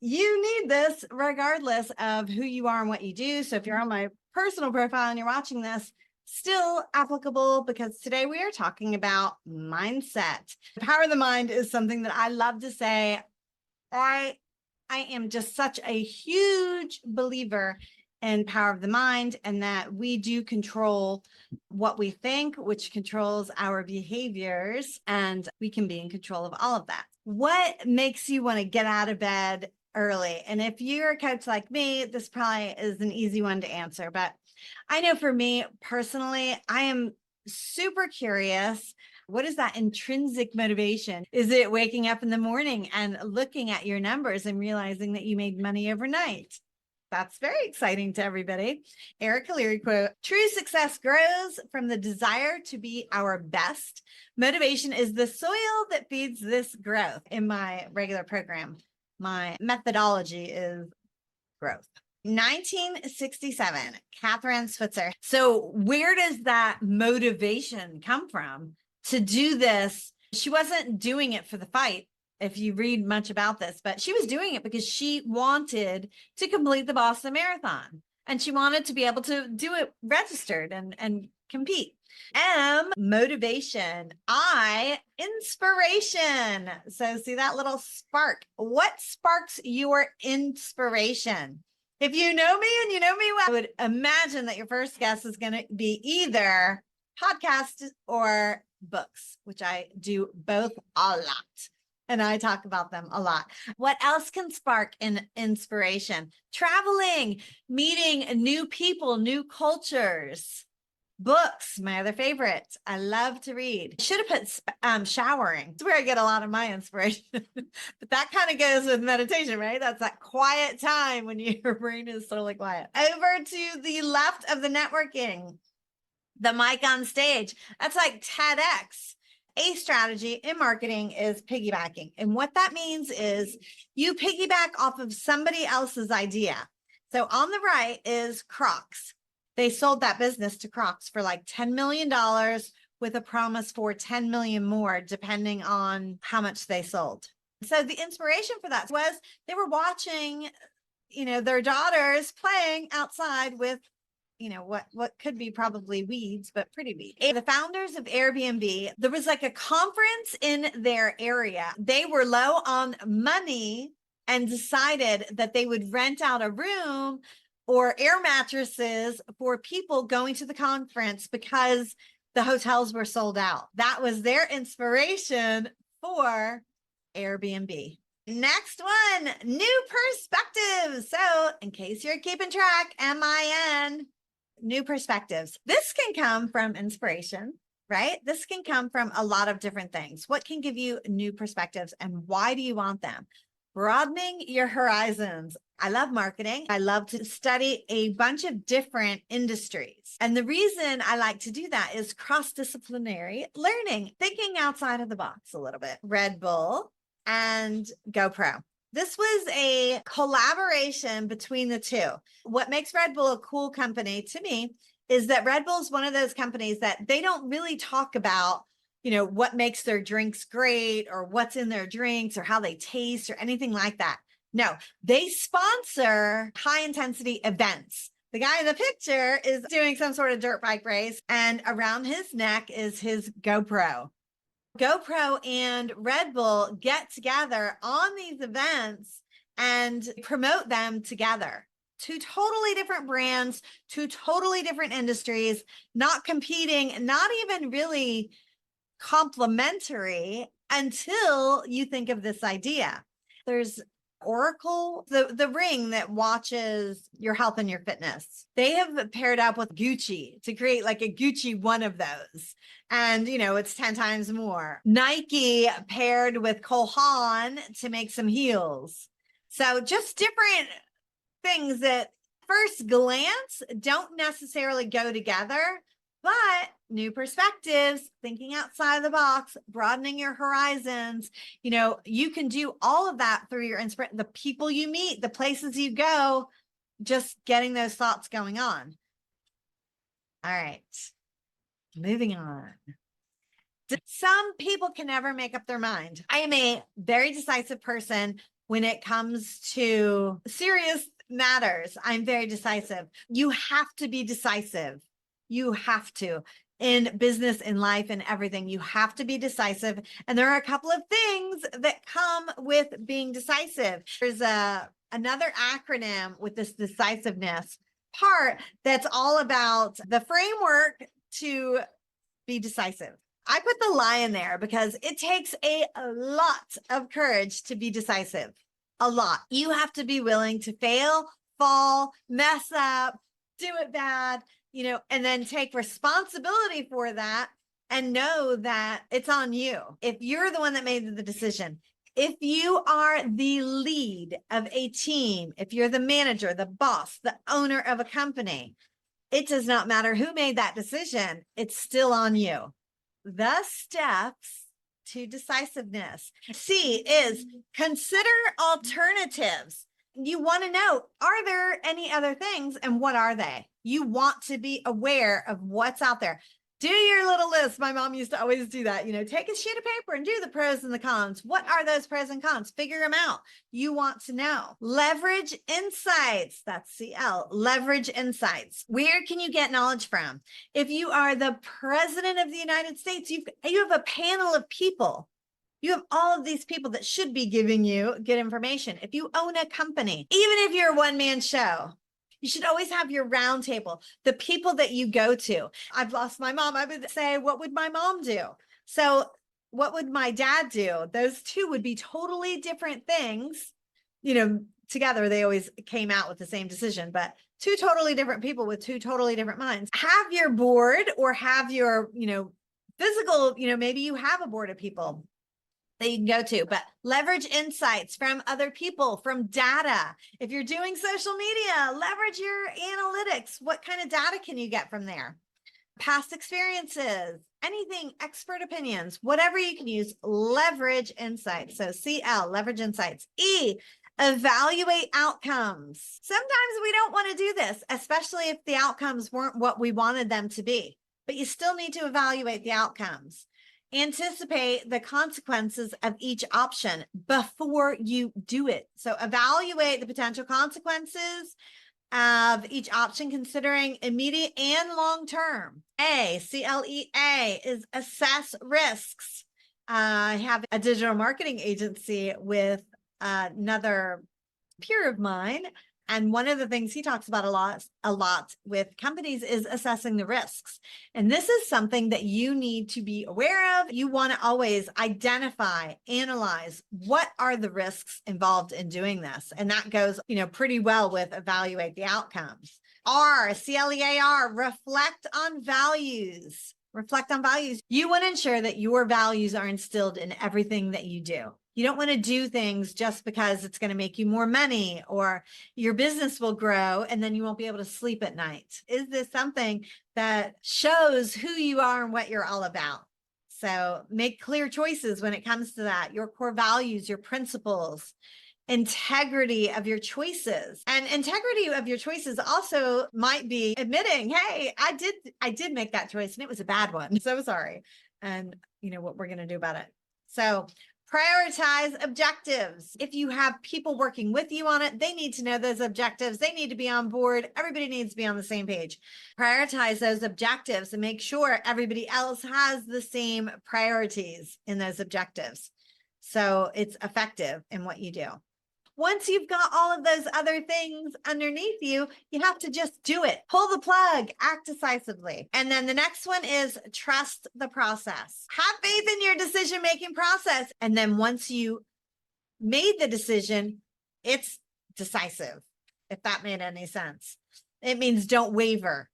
you need this regardless of who you are and what you do. So if you're on my personal profile and you're watching this, still applicable, because today we are talking about mindset. The power of the mind is something that I love to say. I am just such a huge believer in power of the mind, and that we do control what we think, which controls our behaviors, and we can be in control of all of that. What makes you want to get out of bed early? And if you're a coach like me, this probably is an easy one to answer, but I know for me personally, I am super curious. What is that intrinsic motivation? Is it waking up in the morning and looking at your numbers and realizing that you made money overnight? That's very exciting to everybody. Eric Leary quote, "True success grows from the desire to be our best. Motivation is the soil that feeds this growth." In my regular program, my methodology is growth. 1967, Catherine Switzer. So where does that motivation come from to do this? She wasn't doing it for the fight, if you read much about this, but she was doing it because she wanted to complete the Boston Marathon, and she wanted to be able to do it registered and compete. M, motivation. I, inspiration. So see that little spark. What sparks your inspiration? If you know me and you know me well, I would imagine that your first guess is going to be either podcasts or books, which I do both a lot. And I talk about them a lot. What else can spark inspiration? Traveling, meeting new people, new cultures. Books, my other favorite. I love to read. I should have put showering. It's where I get a lot of my inspiration. But that kind of goes with meditation, right? That's that quiet time when your brain is totally quiet. Over to the left of the networking, the mic on stage. That's like TEDx. A strategy in marketing is piggybacking. And what that means is you piggyback off of somebody else's idea. So on the right is Crocs. They sold that business to Crocs for like $10 million with a promise for 10 million more, depending on how much they sold. So the inspiration for that was they were watching, their daughters playing outside with what could be probably weeds, but pretty weeds. The founders of Airbnb, there was like a conference in their area. They were low on money and decided that they would rent out a room or air mattresses for people going to the conference because the hotels were sold out. That was their inspiration for Airbnb. Next one, new perspectives. So in case you're keeping track, MIN. New perspectives. This can come from inspiration, right? This can come from a lot of different things. What can give you new perspectives, and why do you want them? Broadening your horizons. I love marketing. I love to study a bunch of different industries. And the reason I like to do that is cross-disciplinary learning, thinking outside of the box a little bit. Red Bull and GoPro. This was a collaboration between the two. What makes Red Bull a cool company to me is that Red Bull is one of those companies that they don't really talk about, what makes their drinks great or what's in their drinks or how they taste or anything like that. No, they sponsor high intensity events. The guy in the picture is doing some sort of dirt bike race, and around his neck is his GoPro. GoPro and Red Bull get together on these events and promote them together. Two totally different brands, two totally different industries, not competing, not even really complementary until you think of this idea. There's Oracle, the ring that watches your health and your fitness. They have paired up with Gucci to create like a Gucci one of those. And, it's 10 times more. Nike paired with Cole Haan to make some heels. So just different things that first glance don't necessarily go together, but new perspectives, thinking outside the box, broadening your horizons. You can do all of that through your inspiration, the people you meet, the places you go, just getting those thoughts going on. All right, moving on. Some people can never make up their mind. I am a very decisive person, when it comes to serious matters, I'm very decisive. You have to be decisive. You have to. In business, in life, and everything, you have to be decisive. And there are a couple of things that come with being decisive. There's another acronym with this decisiveness part that's all about the framework to be decisive. I put the lie in there because it takes a lot of courage to be decisive. A lot. You have to be willing to fail, fall, mess up, do it bad, and then take responsibility for that and know that it's on you. If you're the one that made the decision, if you are the lead of a team, if you're the manager, the boss, the owner of a company, it does not matter who made that decision. It's still on you. The steps to decisiveness. C is consider alternatives. You want to know, are there any other things and what are they? You want to be aware of what's out there. Do your little list. My mom used to always do that. Take a sheet of paper and do the pros and the cons. What are those pros and cons? Figure them out. You want to know. Leverage insights. That's CL. Leverage insights. Where can you get knowledge from? If you are the president of the United States, you have a panel of people. You have all of these people that should be giving you good information. If you own a company, even if you're a one-man show, you should always have your round table, the people that you go to. I've lost my mom. I would say, what would my mom do? So what would my dad do? Those two would be totally different things. Together, they always came out with the same decision, but two totally different people with two totally different minds. Have your board or have your, physical, maybe you have a board of people that you can go to, but leverage insights from other people, from data. If you're doing social media, leverage your analytics. What kind of data can you get from there? Past experiences, anything, expert opinions, whatever you can use, leverage insights. So CL, leverage insights. E, evaluate outcomes. Sometimes we don't want to do this, especially if the outcomes weren't what we wanted them to be, but you still need to evaluate the outcomes. Anticipate the consequences of each option before you do it. So evaluate the potential consequences of each option, considering immediate and long-term. CLEA is assess risks. I have a digital marketing agency with another peer of mine. And one of the things he talks about a lot with companies is assessing the risks. And this is something that you need to be aware of. You want to always identify, analyze what are the risks involved in doing this. And that goes, pretty well with evaluate the outcomes. CLEAR, reflect on values. Reflect on values. You want to ensure that your values are instilled in everything that you do. You don't want to do things just because it's going to make you more money or your business will grow and then you won't be able to sleep at night. Is this something that shows who you are and what you're all about? So make clear choices when it comes to that. Your core values, your principles, integrity of your choices. And integrity of your choices also might be admitting, hey, I did make that choice and it was a bad one. So sorry. And what we're going to do about it. So prioritize objectives. If you have people working with you on it, they need to know those objectives. They need to be on board. Everybody needs to be on the same page. Prioritize those objectives and make sure everybody else has the same priorities in those objectives. So it's effective in what you do. Once you've got all of those other things underneath you, you have to just do it. Pull the plug, act decisively. And then the next one is trust the process. Have faith in your decision-making process. And then once you made the decision, it's decisive, if that made any sense. It means don't waver.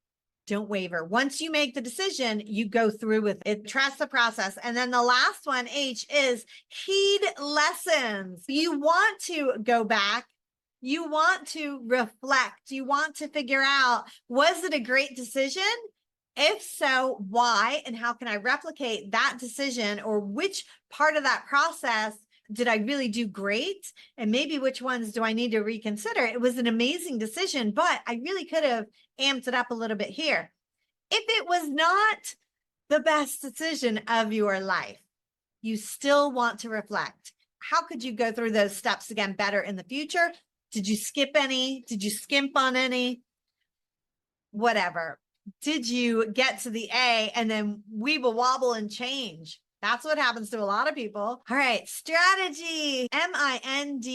Don't waver. Once you make the decision, you go through with it. Trust the process. And then the last one, H, is heed lessons. You want to go back. You want to reflect. You want to figure out, was it a great decision? If so, why? And how can I replicate that decision, or which part of that process did I really do great? And maybe which ones do I need to reconsider? It was an amazing decision, but I really could have amped it up a little bit here. If it was not the best decision of your life, you still want to reflect. how could you go through those steps again better in the future? Did you skip any? Did you skimp on any? Whatever. Did you get to the A and then weeble wobble and change? That's what happens to a lot of people. All right, strategy, MINDS.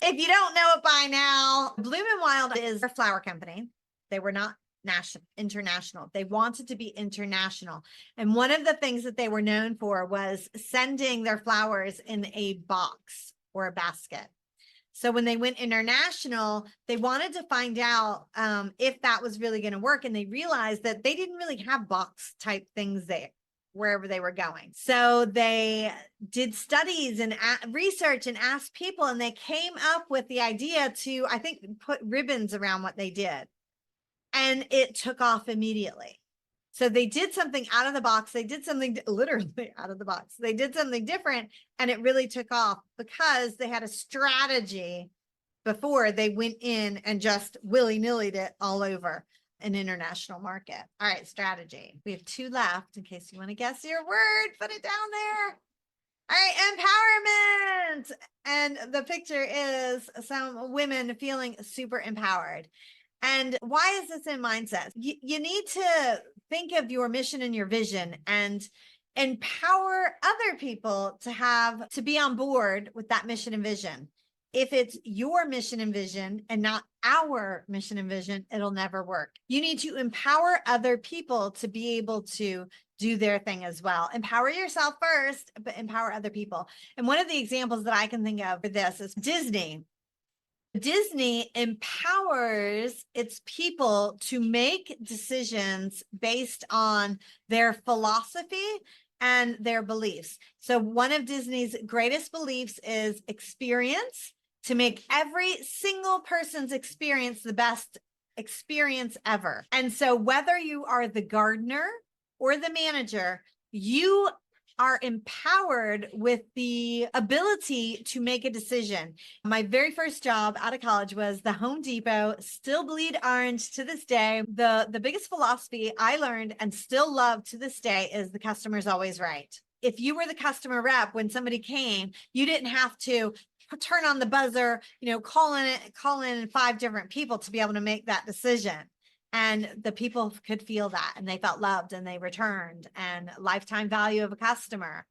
If you don't know it by now, Bloom and Wild is a flower company. They were not international. They wanted to be international. And one of the things that they were known for was sending their flowers in a box or a basket. So when they went international, they wanted to find out if that was really going to work. And they realized that they didn't really have box type things there wherever they were going. So they did studies and research and asked people, and they came up with the idea to, I think, put ribbons around what they did. And it took off immediately. So they did something out of the box. They did something literally out of the box. They did something different, and it really took off because they had a strategy before they went in and just willy-nilly'd it all over an international market. All right, strategy. We have 2 left in case you want to guess your word. Put it down there. All right, empowerment. And the picture is some women feeling super empowered. And why is this in mindset? You need to think of your mission and your vision and empower other people to be on board with that mission and vision. If it's your mission and vision and not our mission and vision, it'll never work. You need to empower other people to be able to do their thing as well. Empower yourself first, but empower other people. And one of the examples that I can think of for this is Disney. Disney empowers its people to make decisions based on their philosophy and their beliefs. So one of Disney's greatest beliefs is experience, to make every single person's experience the best experience ever. And so whether you are the gardener or the manager, you are empowered with the ability to make a decision. My very first job out of college was the Home Depot, still bleed orange to this day. The biggest philosophy I learned and still love to this day is the customer's always right. If you were the customer rep, when somebody came, you didn't have to turn on the buzzer, call in 5 different people to be able to make that decision. And the people could feel that, and they felt loved, and they returned. And lifetime value of a customer.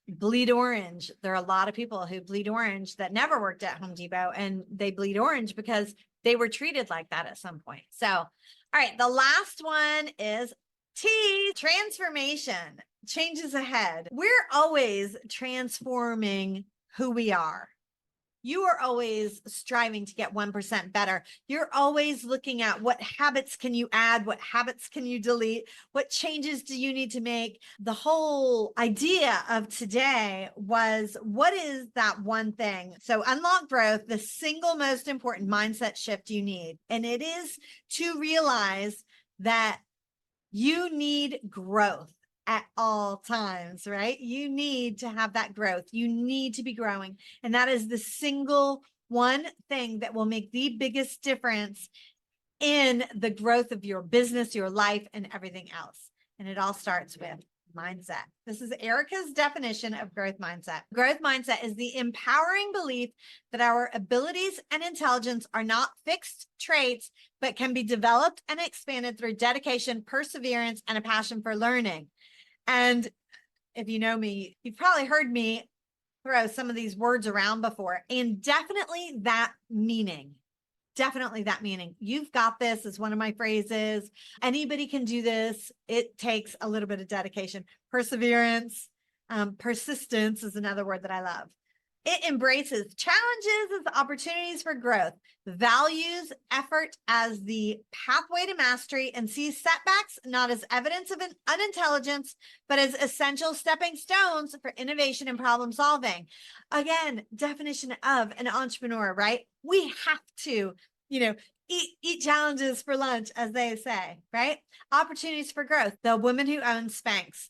Bleed orange. There are a lot of people who bleed orange that never worked at Home Depot, and they bleed orange because they were treated like that at some point. So, all right, the last one is T, transformation. Changes ahead. We're always transforming who we are. You are always striving to get 1% better. You're always looking at what habits can you add? What habits can you delete? What changes do you need to make? The whole idea of today was, what is that one thing? So unlock growth, the single most important mindset shift you need. And it is to realize that you need growth at all times, right? You need to have that growth. You need to be growing. And that is the single one thing that will make the biggest difference in the growth of your business, your life, and everything else. And it all starts with mindset. This is Erica's definition of growth mindset. Growth mindset is the empowering belief that our abilities and intelligence are not fixed traits, but can be developed and expanded through dedication, perseverance, and a passion for learning. And if you know me, you've probably heard me throw some of these words around before, and definitely that meaning. Definitely that meaning. You've got this is one of my phrases. Anybody can do this. It takes a little bit of dedication. Perseverance, persistence is another word that I love. It embraces challenges as opportunities for growth, values effort as the pathway to mastery, and sees setbacks not as evidence of an unintelligence, but as essential stepping stones for innovation and problem solving. Again, definition of an entrepreneur, right? We have to, eat challenges for lunch, as they say, right? Opportunities for growth. The woman who owns Spanx,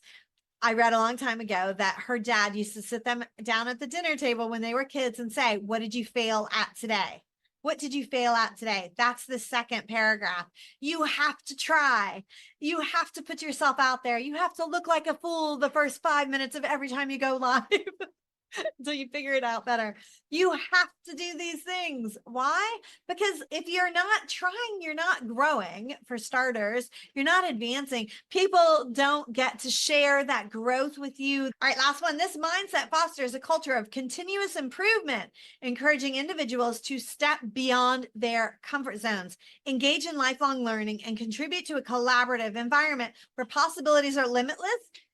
I read a long time ago that her dad used to sit them down at the dinner table when they were kids and say, what did you fail at today? What did you fail at today? That's the second paragraph. You have to try. You have to put yourself out there. You have to look like a fool the first 5 minutes of every time you go live. until you figure it out better. You have to do these things. Why? Because if you're not trying, you're not growing. For starters, you're not advancing. People don't get to share that growth with you. All right, last one. This mindset fosters a culture of continuous improvement, encouraging individuals to step beyond their comfort zones, engage in lifelong learning, and contribute to a collaborative environment where possibilities are limitless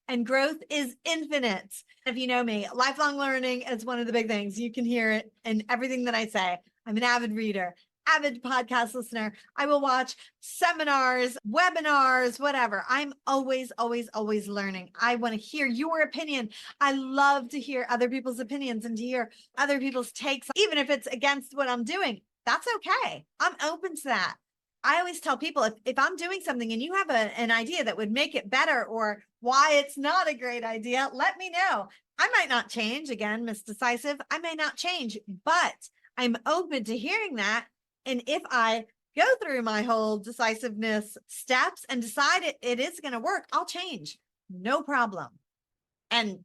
and growth is infinite. If you know me, lifelong learning is one of the big things. You can hear it in everything that I say. I'm an avid reader, avid podcast listener. I will watch seminars, webinars, whatever. I'm always, always, always learning. I want to hear your opinion. I love to hear other people's opinions and to hear other people's takes, even if it's against what I'm doing. That's okay. I'm open to that. I always tell people if I'm doing something and you have an idea that would make it better or why it's not a great idea, let me know. I might not change. Again, Miss Decisive, I may not change, but I'm open to hearing that. And if I go through my whole decisiveness steps and decide it is going to work, I'll change. No problem. And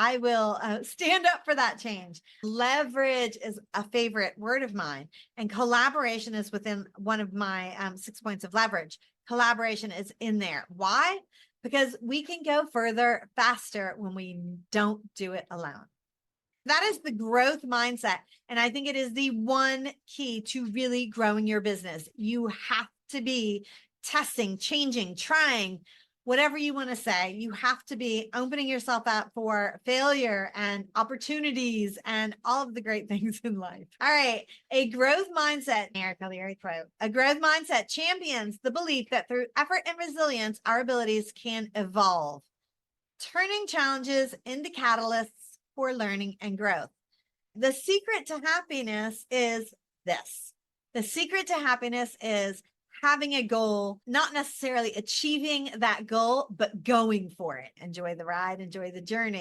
I will stand up for that change. Leverage is a favorite word of mine, and collaboration is within one of my 6 points of leverage. Collaboration is in there. Why? Because we can go further faster when we don't do it alone. That is the growth mindset. And I think it is the one key to really growing your business. You have to be testing, changing, trying, whatever you want to say. You have to be opening yourself up for failure and opportunities and all of the great things in life. All right. A growth mindset, Erica Leary quote, a growth mindset champions the belief that through effort and resilience, our abilities can evolve, turning challenges into catalysts for learning and growth. The secret to happiness is this. The secret to happiness is having a goal, not necessarily achieving that goal, but going for it. Enjoy the ride, enjoy the journey.